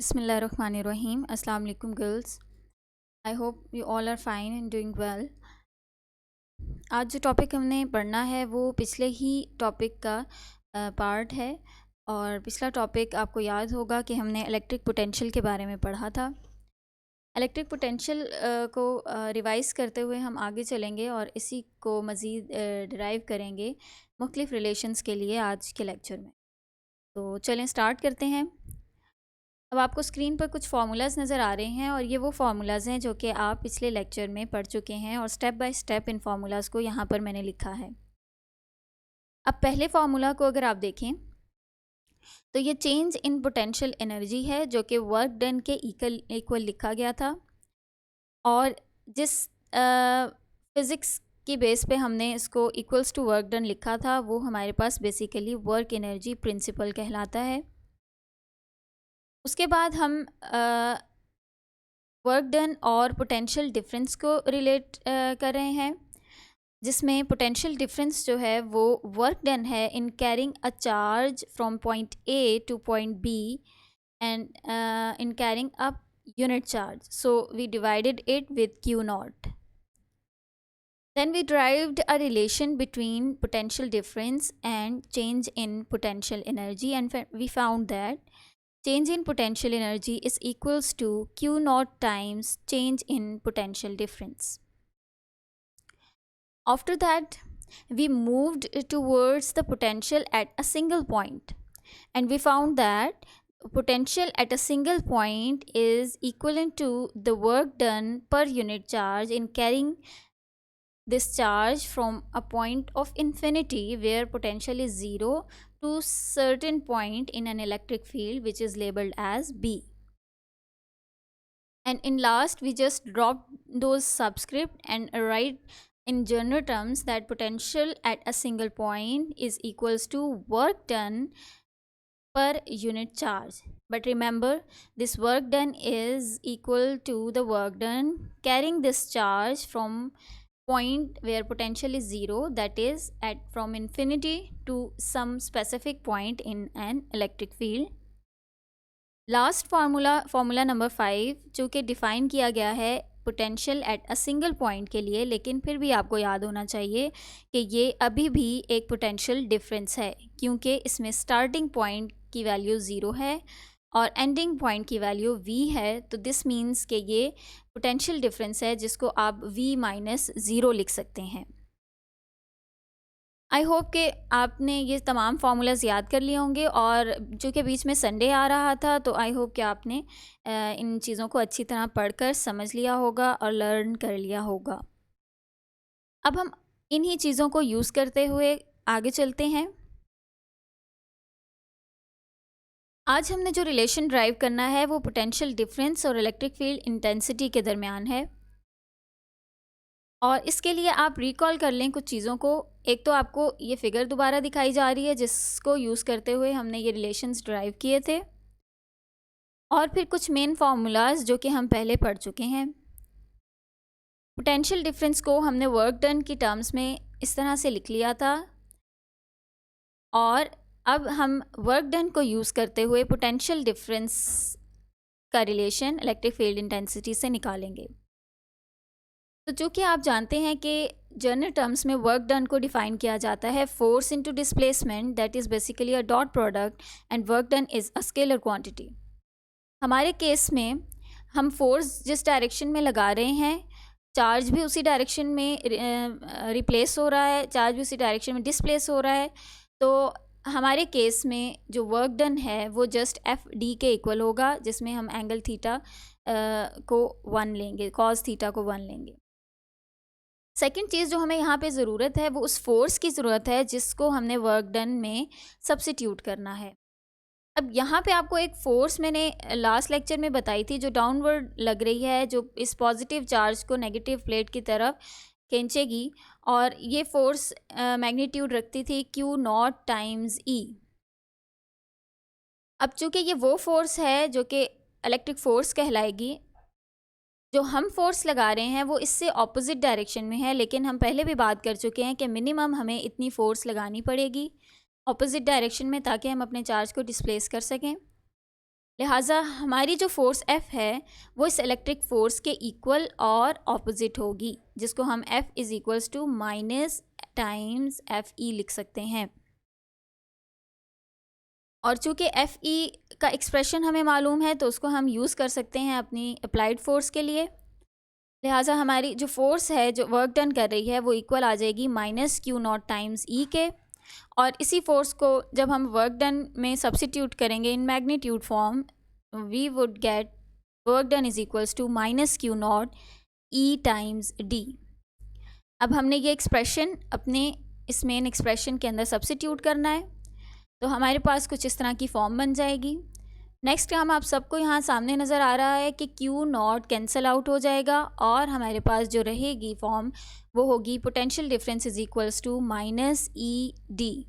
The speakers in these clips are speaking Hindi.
Bismillahirrahmanirrahim. Assalamu alaikum girls. I hope you all are fine and doing well. आज जो टॉपिक हमने पढ़ना है वो पिछले ही टॉपिक का पार्ट है और पिछला टॉपिक आपको याद होगा कि हमने इलेक्ट्रिक पोटेंशियल के बारे में पढ़ा था। इलेक्ट्रिक पोटेंशियल को रिवाइज़ करते हुए हम आगे चलेंगे और इसी को मज़ीद डिराइव करेंगे मुख्तलिफ़ रिलेशंस के लिए आज के लेक्चर में। तो चलें स्टार्ट करते हैं। अब आपको स्क्रीन पर कुछ फार्मूलाज़ नज़र आ रहे हैं और ये वो फार्मूलाज़ हैं जो कि आप पिछले लेक्चर में पढ़ चुके हैं और स्टेप बाय स्टेप इन फार्मूलाज़ को यहाँ पर मैंने लिखा है। अब पहले फार्मूला को अगर आप देखें तो ये चेंज इन पोटेंशियल एनर्जी है जो कि वर्क डन के इक्वल लिखा गया था और जिस फिज़िक्स की बेस पे हमने इसको इक्वल्स टू वर्क डन लिखा था वो हमारे पास बेसिकली वर्क एनर्जी प्रिंसिपल कहलाता है। उसके बाद हम वर्क डन और पोटेंशियल डिफरेंस को रिलेट कर रहे हैं जिसमें पोटेंशियल डिफरेंस जो है वो वर्क डन है in carrying a charge from point A to point B and in carrying a unit charge. So we divided it with Q naught. Then we derived a relation between potential difference and change in potential energy and we found that change in potential energy is equals to Q naught times change in potential difference. After that, we moved towards the potential at a single point and we found that potential at a single point is equivalent to the work done per unit charge in carrying this charge from a point of infinity where potential is 0 to certain point in an electric field which is labeled as B. And in last we just dropped those subscript and write in general terms that potential at a single point is equals to work done per unit charge. But remember, this work done is equal to the work done carrying this charge from point where potential is 0, that is at from infinity to some specific point in an electric field. Last formula number 5 जो कि डिफ़ाइन किया गया है potential at a single point के लिए, लेकिन फिर भी आपको याद होना चाहिए कि ये अभी भी एक पोटेंशियल डिफरेंस है क्योंकि इसमें स्टार्टिंग पॉइंट की वैल्यू 0 है और एंडिंग पॉइंट की वैल्यू v है। तो दिस मीन्स कि ये पोटेंशियल डिफरेंस है जिसको आप v माइनस 0 लिख सकते हैं। आई होप कि आपने ये तमाम फार्मूलाज़ याद कर लिए होंगे और चूँकि बीच में संडे आ रहा था तो आई होप कि आपने इन चीज़ों को अच्छी तरह पढ़कर समझ लिया होगा और लर्न कर लिया होगा। अब हम इन्हीं चीज़ों को यूज़ करते हुए आगे चलते हैं। आज हमने जो रिलेशन ड्राइव करना है वो पोटेंशियल डिफरेंस और इलेक्ट्रिक फील्ड इंटेंसिटी के दरमियान है और इसके लिए आप रिकॉल कर लें कुछ चीज़ों को। एक तो आपको ये फिगर दोबारा दिखाई जा रही है जिसको यूज़ करते हुए हमने ये रिलेशंस ड्राइव किए थे और फिर कुछ मेन फार्मूलाज जो कि हम पहले पढ़ चुके हैं। पोटेंशियल डिफरेंस को हमने वर्क डन की टर्म्स में इस तरह से लिख लिया था और अब हम वर्क डन को यूज़ करते हुए पोटेंशियल डिफरेंस का रिलेशन इलेक्ट्रिक फील्ड इंटेंसिटी से निकालेंगे। तो चूँकि आप जानते हैं कि जनरल टर्म्स में वर्क डन को डिफ़ाइन किया जाता है force into displacement, that is basically a dot product and work done is a scalar quantity. हमारे केस में हम फोर्स जिस डायरेक्शन में लगा रहे हैं चार्ज भी उसी डायरेक्शन में रिप्लेस हो रहा है, चार्ज भी उसी डायरेक्शन में डिस्प्लेस हो रहा है। तो हमारे केस में जो वर्क डन है वो जस्ट एफ डी के इक्वल होगा जिसमें हम एंगल थीटा को 1 लेंगे, कॉस थीटा को 1 लेंगे। सेकेंड चीज़ जो हमें यहाँ पे ज़रूरत है वो उस फोर्स की ज़रूरत है जिसको हमने वर्क डन में सब्स्टिट्यूट करना है। अब यहाँ पे आपको एक फ़ोर्स मैंने लास्ट लेक्चर में बताई थी जो डाउनवर्ड लग रही है, जो इस पॉजिटिव चार्ज को नेगेटिव प्लेट की तरफ खींचेगी और ये फोर्स मैग्नीट्यूड रखती थी Q नॉट टाइम्स E। अब चूँकि ये वो फोर्स है जो कि इलेक्ट्रिक फोर्स कहलाएगी, जो हम फोर्स लगा रहे हैं वो इससे ऑपोजिट डायरेक्शन में है, लेकिन हम पहले भी बात कर चुके हैं कि मिनिमम हमें इतनी फोर्स लगानी पड़ेगी ऑपोजिट डायरेक्शन में ताकि हम अपने चार्ज को डिस्प्लेस कर सकें। लिहाजा हमारी जो फोर्स F है वो इस इलेक्ट्रिक फोर्स के इक्वल और ऑपोजिट होगी, जिसको हम F is equals to minus times FE लिख सकते हैं। और चूँकि FE का एक्सप्रेशन हमें मालूम है तो उसको हम यूज़ कर सकते हैं अपनी अप्लाइड फोर्स के लिए। लिहाजा हमारी जो फोर्स है जो वर्क डन कर रही है वो इक्वल आ जाएगी माइनस Q0 टाइम्स E के। और इसी फोर्स को जब हम वर्क डन में सब्सिट्यूट करेंगे in magnitude form, we would get work done is equals to minus Q0 E times D। अब हमने ये एक्सप्रेशन अपने इस मेन एक्सप्रेशन के अंदर सब्सिट्यूट करना है, तो हमारे पास कुछ इस तरह की फॉर्म बन जाएगी। नेक्स्ट काम आप सबको यहाँ सामने नज़र आ रहा है कि Q0 कैंसिल आउट हो जाएगा और हमारे पास जो रहेगी फॉर्म वो होगी potential difference is equals to minus ED।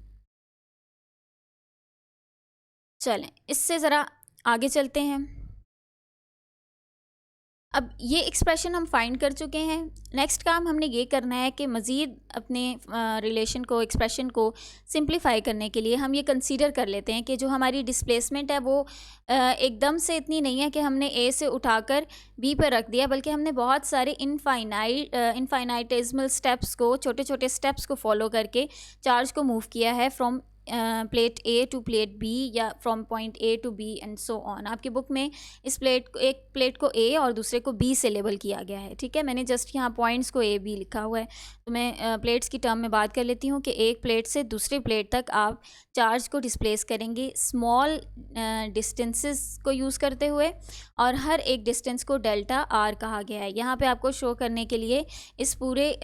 चलें इससे ज़रा आगे चलते हैं। अब ये एक्सप्रेशन हम फाइंड कर चुके हैं। नेक्स्ट काम हमने ये करना है कि मज़ीद अपने रिलेशन को, एक्सप्रेशन को सिंप्लीफाई करने के लिए हम ये कंसीडर कर लेते हैं कि जो हमारी डिस्प्लेसमेंट है वो एकदम से इतनी नहीं है कि हमने ए से उठाकर बी पर रख दिया, बल्कि हमने बहुत सारे इनफाइनाइटेसिमल स्टेप्स को, छोटे छोटे स्टेप्स को फॉलो करके चार्ज को मूव किया है from plate A to plate B या from point A to B and so on. आपकी बुक में इस एक प्लेट को A और दूसरे को B से लेबल किया गया है, ठीक है। मैंने जस्ट यहाँ पॉइंट्स को A B लिखा हुआ है। तो मैं प्लेट्स की टर्म में बात कर लेती हूँ कि एक प्लेट से दूसरी प्लेट तक आप चार्ज को डिस्प्लेस करेंगे स्मॉल डिस्टेंसेस को यूज़ करते हुए, और हर एक डिस्टेंस को डेल्टा R कहा गया है। यहाँ पे आपको शो करने के लिए इस पूरे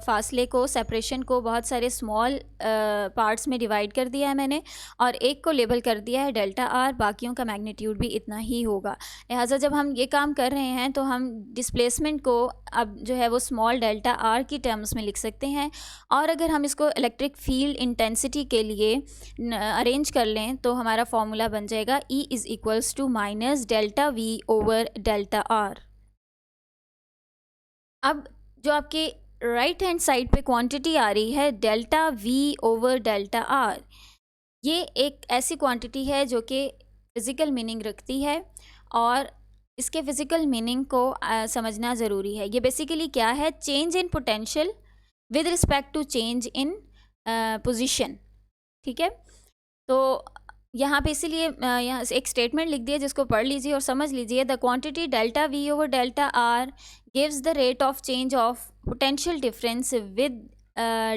फासले को, सेपरेशन को बहुत सारे स्मॉल पार्ट्स में डिवाइड कर दिया है मैंने, और एक को लेबल कर दिया है डेल्टा R, बाकियों का मैग्नीट्यूड भी इतना ही होगा। लिहाजा जब हम ये काम कर रहे हैं तो हम डिस्प्लेसमेंट को अब जो है वो स्मॉल डेल्टा R की टर्म्स में लिख सकते हैं। और अगर हम इसको इलेक्ट्रिक फील्ड इंटेंसिटी के लिए अरेंज कर लें तो हमारा फॉर्मूला बन जाएगा E is equals to minus delta V over delta R। अब जो आपके राइट हैंड साइड पे क्वांटिटी आ रही है delta V over delta R, ये एक ऐसी क्वांटिटी है जो कि फ़िज़िकल मीनिंग रखती है और इसके फ़िज़िकल मीनिंग को समझना ज़रूरी है। ये बेसिकली क्या है, change in potential with respect to change in position, ठीक है। तो यहाँ पे इसीलिए यहाँ से एक स्टेटमेंट लिख दिया जिसको पढ़ लीजिए और समझ लीजिए। The quantity delta V over delta R gives the rate of change of potential difference with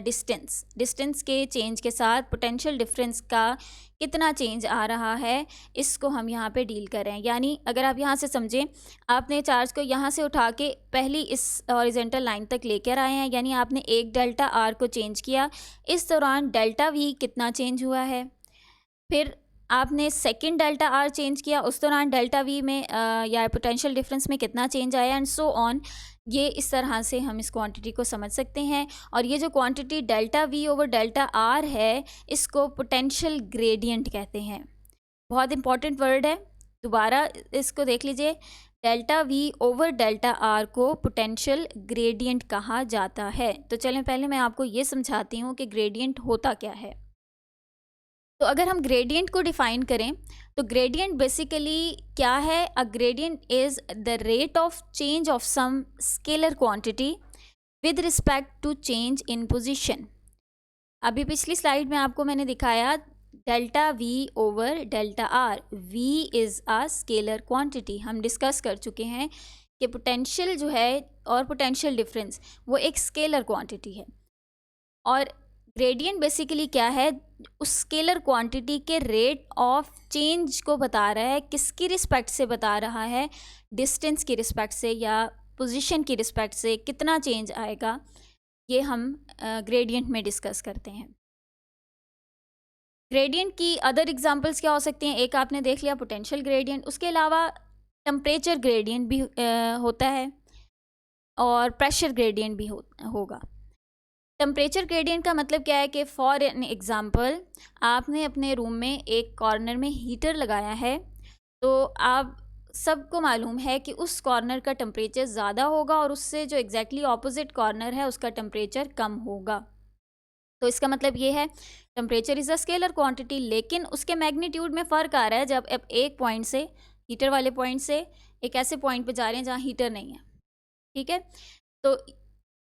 distance के चेंज के साथ पोटेंशियल डिफरेंस का कितना चेंज आ रहा है, इसको हम यहाँ पे डील कर रहे हैं। यानी अगर आप यहाँ से समझें, आपने चार्ज को यहाँ से उठा के पहली इस हॉरिजॉन्टल लाइन तक लेकर आए हैं, यानी आपने एक डेल्टा R को चेंज किया। इस दौरान डेल्टा V कितना चेंज हुआ है, फिर आपने सेकंड डेल्टा R चेंज किया, उस दौरान डेल्टा V में या पोटेंशियल डिफरेंस में कितना चेंज आया, एंड सो ऑन। ये इस तरह से हम इस क्वांटिटी को समझ सकते हैं। और ये जो quantity delta V over delta R है, इसको पोटेंशियल ग्रेडियंट कहते हैं। बहुत इंपॉर्टेंट वर्ड है, दोबारा इसको देख लीजिए। Delta V over delta R को पोटेंशियल ग्रेडियंट कहा जाता है। तो चलें पहले मैं आपको ये समझाती हूँ कि ग्रेडियंट होता क्या है। तो अगर हम ग्रेडियंट को डिफ़ाइन करें तो ग्रेडियंट बेसिकली क्या है, a gradient is the rate of change of some scalar quantity with respect to change in position. अभी पिछली स्लाइड में आपको मैंने दिखाया delta V over delta R, V is a scalar quantity. हम डिस्कस कर चुके हैं कि पोटेंशियल जो है और पोटेंशियल डिफरेंस वो एक स्केलर क्वांटिटी है, और ग्रेडियंट बेसिकली क्या है, उस स्केलर क्वांटिटी के रेट ऑफ चेंज को बता रहा है। किसकी रिस्पेक्ट से बता रहा है, डिस्टेंस की रिस्पेक्ट से या पोजीशन की रिस्पेक्ट से कितना चेंज आएगा, ये हम ग्रेडियंट में डिस्कस करते हैं। ग्रेडियंट की अदर एग्जांपल्स क्या हो सकती हैं, एक आपने देख लिया पोटेंशियल ग्रेडियंट, उसके अलावा टेम्परेचर ग्रेडियंट भी होता है और प्रेशर ग्रेडियंट भी होगा। टेम्परेचर ग्रेडियंट का मतलब क्या है कि फॉर एन एग्ज़ाम्पल आपने अपने रूम में एक कॉर्नर में हीटर लगाया है, तो आप सबको मालूम है कि उस कॉर्नर का टेम्परेचर ज़्यादा होगा और उससे जो एग्जैक्टली ऑपोजिट कॉर्नर है उसका टेम्परेचर कम होगा। तो इसका मतलब ये है temperature is a scalar quantity, लेकिन उसके मैग्नीट्यूड में फ़र्क आ रहा है जब आप एक पॉइंट से हीटर वाले पॉइंट से एक ऐसे पॉइंट पे जा रहे हैं जहाँ हीटर नहीं है, ठीक है। तो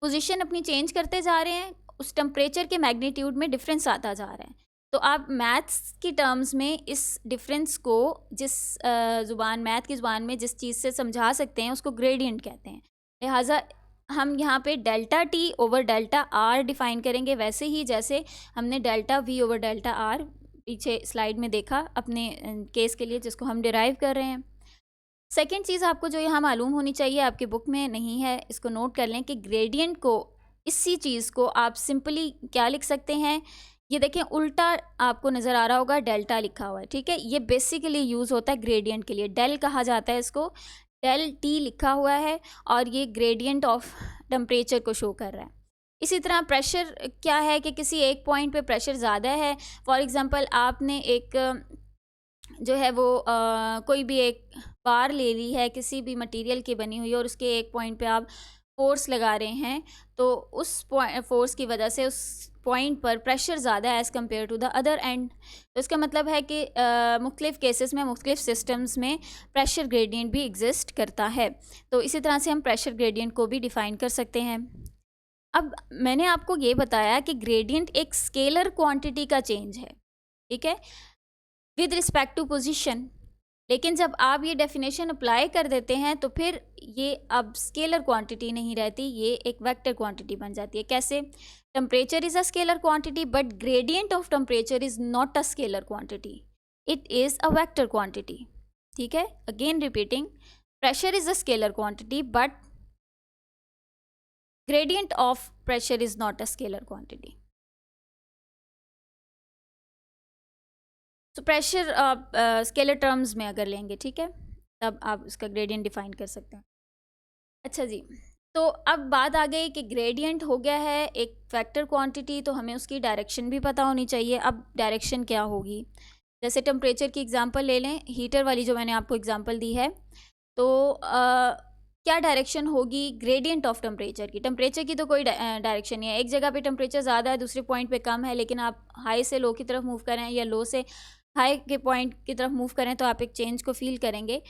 पोजीशन अपनी चेंज करते जा रहे हैं, उस टेम्परेचर के मैग्नीट्यूड में डिफरेंस आता जा रहा है। तो आप मैथ्स की टर्म्स में इस डिफरेंस को जिस मैथ की ज़ुबान में जिस चीज़ से समझा सकते हैं उसको ग्रेडियंट कहते हैं। लिहाजा हम यहाँ पे delta T over delta R define करेंगे, वैसे ही जैसे हमने delta we over delta R पीछे स्लाइड में देखा अपने केस के लिए जिसको हम डिराइव कर रहे हैं। सेकेंड चीज़ आपको जो यहाँ मालूम होनी चाहिए, आपके बुक में नहीं है, इसको नोट कर लें कि ग्रेडियंट को, इसी चीज़ को आप सिंपली क्या लिख सकते हैं, ये देखें उल्टा आपको नज़र आ रहा होगा, डेल्टा लिखा हुआ है, ठीक है। ये बेसिकली यूज़ होता है ग्रेडियंट के लिए, डेल कहा जाता है इसको, डेल टी लिखा हुआ है और ये ग्रेडियंट ऑफ टेम्परेचर को शो कर रहा है। इसी तरह प्रेशर क्या है कि किसी एक पॉइंट पे प्रेशर ज़्यादा है, फॉर एग्ज़ाम्पल आपने एक जो है वो कोई भी एक बार ले ली है किसी भी मटेरियल की बनी हुई और उसके एक पॉइंट पे आप फोर्स लगा रहे हैं, तो उस फोर्स की वजह से उस पॉइंट पर प्रेशर ज़्यादा है as compared to the other end. तो इसका मतलब है कि मुख्तलिफ़ केसेस में, मुख्तलिफ़ सिस्टम्स में प्रेशर ग्रेडियंट भी एग्जिस्ट करता है। तो इसी तरह से हम प्रेशर ग्रेडियंट को भी डिफ़ाइन कर सकते हैं। अब मैंने आपको ये बताया कि ग्रेडियंट एक स्केलर क्वांटिटी का चेंज है, ठीक है, विद रिस्पेक्ट टू पोजीशन। लेकिन जब आप ये डेफिनेशन अप्लाई कर देते हैं तो फिर ये अब स्केलर क्वांटिटी नहीं रहती, ये एक वेक्टर क्वांटिटी बन जाती है। कैसे? Temperature is a scalar quantity but gradient of temperature is not a scalar quantity, it is a vector quantity, ठीक है। Again repeating, pressure is a scalar quantity but gradient of pressure is not a scalar quantity. तो प्रेशर आप स्केलर टर्म्स में अगर लेंगे, ठीक है, तब आप उसका ग्रेडियंट डिफाइन कर सकते हैं। अच्छा जी, तो अब बात आ गई कि ग्रेडियंट हो गया है एक फैक्टर क्वांटिटी, तो हमें उसकी डायरेक्शन भी पता होनी चाहिए। अब डायरेक्शन क्या होगी? जैसे टेम्परेचर की एग्जांपल ले लें, हीटर वाली जो मैंने आपको एग्जांपल दी है, तो क्या डायरेक्शन होगी ग्रेडियंट ऑफ टेम्परेचर की? टेम्परेचर की तो कोई डायरेक्शन नहीं है, एक जगह पे टेम्परेचर ज़्यादा है, दूसरे पॉइंट पे कम है, लेकिन आप हाई से लो की तरफ मूव करें या लो से हाई के पॉइंट की तरफ मूव करें तो आप एक चेंज को फील करेंगे।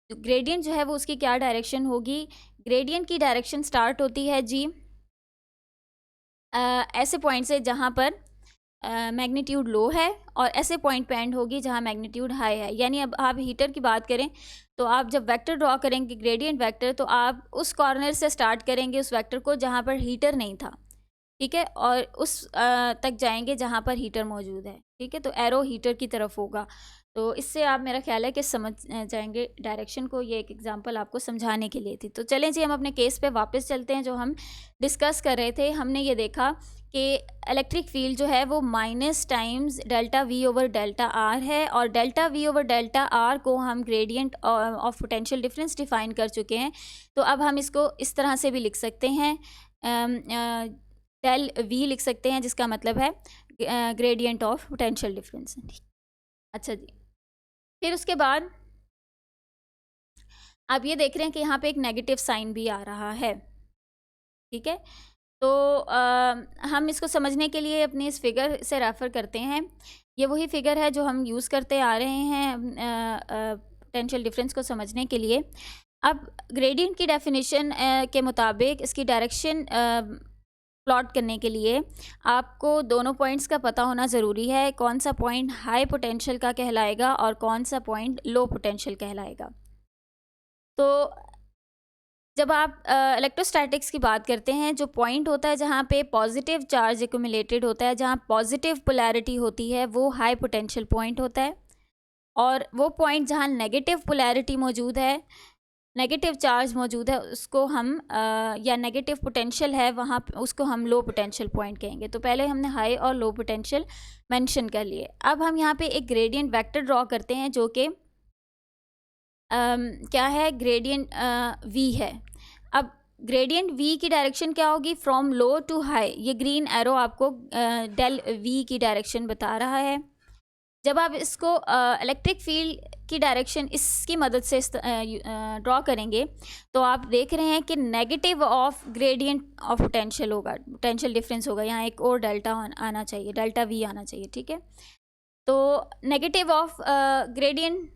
तो ग्रेडियंट जो है वो उसकी क्या डायरेक्शन होगी? ग्रेडियंट की डायरेक्शन स्टार्ट होती है जी ऐसे पॉइंट से जहाँ पर मैग्नीट्यूड लो है और ऐसे पॉइंट पे एंड होगी जहाँ मैग्नीट्यूड हाई है। यानी अब आप हीटर की बात करें तो आप जब वेक्टर ड्रॉ करेंगे ग्रेडियंट वेक्टर, तो आप उस कॉर्नर से स्टार्ट करेंगे उस वेक्टर को जहाँ पर हीटर नहीं था, ठीक है, और उस तक जाएंगे जहाँ पर हीटर मौजूद है, ठीक है। तो एरो हीटर की तरफ होगा। तो इससे आप, मेरा ख्याल है कि समझ जाएंगे डायरेक्शन को। ये एक एग्जांपल आपको समझाने के लिए थी। तो चलें जी, हम अपने केस पे वापस चलते हैं जो हम डिस्कस कर रहे थे। हमने ये देखा कि इलेक्ट्रिक फील्ड जो है वो minus times delta we over delta R है, और delta we over delta R को हम gradient of potential difference define कर चुके हैं। तो अब हम इसको इस तरह से भी लिख सकते हैं, डेल वी लिख सकते हैं, जिसका मतलब है ग्रेडियंट ऑफ पोटेंशियल डिफरेंस। अच्छा जी, फिर उसके बाद आप ये देख रहे हैं कि यहाँ पे एक नेगेटिव साइन भी आ रहा है, ठीक है। तो हम इसको समझने के लिए अपनी इस फिगर से रेफ़र करते हैं। ये वही फिगर है जो हम यूज़ करते आ रहे हैं पोटेंशियल डिफरेंस को समझने के लिए। अब ग्रेडियंट की डेफिनेशन के मुताबिक इसकी डायरेक्शन प्लॉट करने के लिए आपको दोनों पॉइंट्स का पता होना ज़रूरी है, कौन सा पॉइंट हाई पोटेंशियल का कहलाएगा और कौन सा पॉइंट लो पोटेंशियल कहलाएगा। तो जब आप इलेक्ट्रोस्टैटिक्स की बात करते हैं, जो पॉइंट होता है जहाँ पे पॉजिटिव चार्ज एक्यूमुलेटेड होता है, जहाँ पॉजिटिव पोलैरिटी होती है, वो हाई पोटेंशियल पॉइंट होता है। और वो पॉइंट जहाँ नेगेटिव पोलैरिटी मौजूद है, नेगेटिव चार्ज मौजूद है, उसको हम या नेगेटिव पोटेंशियल है वहाँ उसको हम लो पोटेंशियल पॉइंट कहेंगे। तो पहले हमने हाई और लो पोटेंशियल मेंशन कर लिए। अब हम यहाँ पे एक ग्रेडियंट वेक्टर ड्रॉ करते हैं जो कि क्या है, ग्रेडियंट वी है। अब ग्रेडियंट वी की डायरेक्शन क्या होगी? From low to high. ये ग्रीन एरो आपको डेल वी की डायरेक्शन बता रहा है। जब आप इसको इलेक्ट्रिक फील्ड की डायरेक्शन इसकी मदद से ड्रॉ करेंगे तो आप देख रहे हैं कि negative of gradient of potential होगा, पोटेंशियल डिफरेंस होगा। यहाँ एक और डेल्टा आना चाहिए, डेल्टा वी आना चाहिए, ठीक है। तो नेगेटिव ऑफ ग्रेडियंट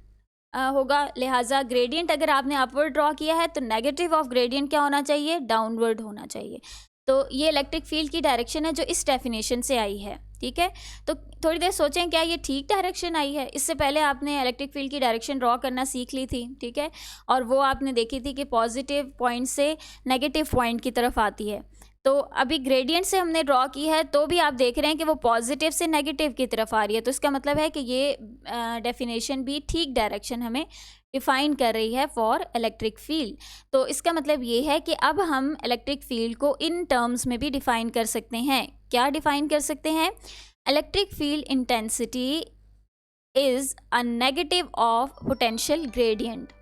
होगा, लिहाजा ग्रेडियंट अगर आपने अपवर्ड ड्रॉ किया है तो नेगेटिव ऑफ ग्रेडियंट क्या होना चाहिए, डाउनवर्ड होना चाहिए। तो ये इलेक्ट्रिक फील्ड की डायरेक्शन है जो इस डेफिनेशन से आई है, ठीक है। तो थोड़ी देर सोचें क्या ये ठीक डायरेक्शन आई है। इससे पहले आपने इलेक्ट्रिक फील्ड की डायरेक्शन ड्रॉ करना सीख ली थी, ठीक है, और वो आपने देखी थी कि पॉजिटिव पॉइंट से नेगेटिव पॉइंट की तरफ आती है। तो अभी ग्रेडियंट से हमने ड्रॉ की है तो भी आप देख रहे हैं कि वो पॉजिटिव से नेगेटिव की तरफ आ रही है, तो इसका मतलब है कि ये डेफिनेशन भी ठीक डायरेक्शन हमें डिफ़ाइन कर रही है फॉर इलेक्ट्रिक फील्ड। तो इसका मतलब ये है कि अब हम इलेक्ट्रिक फील्ड को इन टर्म्स में भी डिफ़ाइन कर सकते हैं। क्या डिफ़ाइन कर सकते हैं? Electric field intensity is a negative of potential gradient.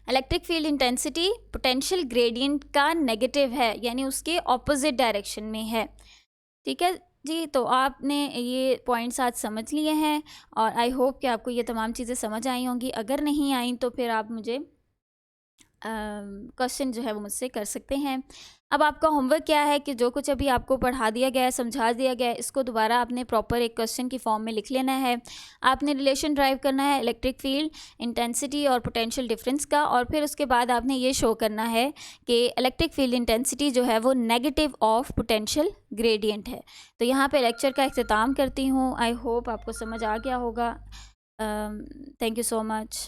Electric field intensity potential gradient का नेगेटिव है, यानी उसके ऑपोजिट डायरेक्शन में है, ठीक है जी। तो आपने ये पॉइंट्स आज समझ लिए हैं और आई होप कि आपको ये तमाम चीज़ें समझ आई होंगी। अगर नहीं आई तो फिर आप मुझे क्वेश्चन जो है वो मुझसे कर सकते हैं। अब आपका होमवर्क क्या है कि जो कुछ अभी आपको पढ़ा दिया गया है, समझा दिया गया है, इसको दोबारा आपने प्रॉपर एक क्वेश्चन की फॉर्म में लिख लेना है। आपने रिलेशन ड्राइव करना है इलेक्ट्रिक फील्ड इंटेंसिटी और पोटेंशियल डिफरेंस का, और फिर उसके बाद आपने ये शो करना है कि इलेक्ट्रिक फील्ड इंटेंसिटी जो है वो नेगेटिव ऑफ पोटेंशियल ग्रेडियंट है। तो यहाँ पे लेक्चर का अख्ताम करती हूँ। आई होप आपको समझ आ गया होगा। Thank you so much.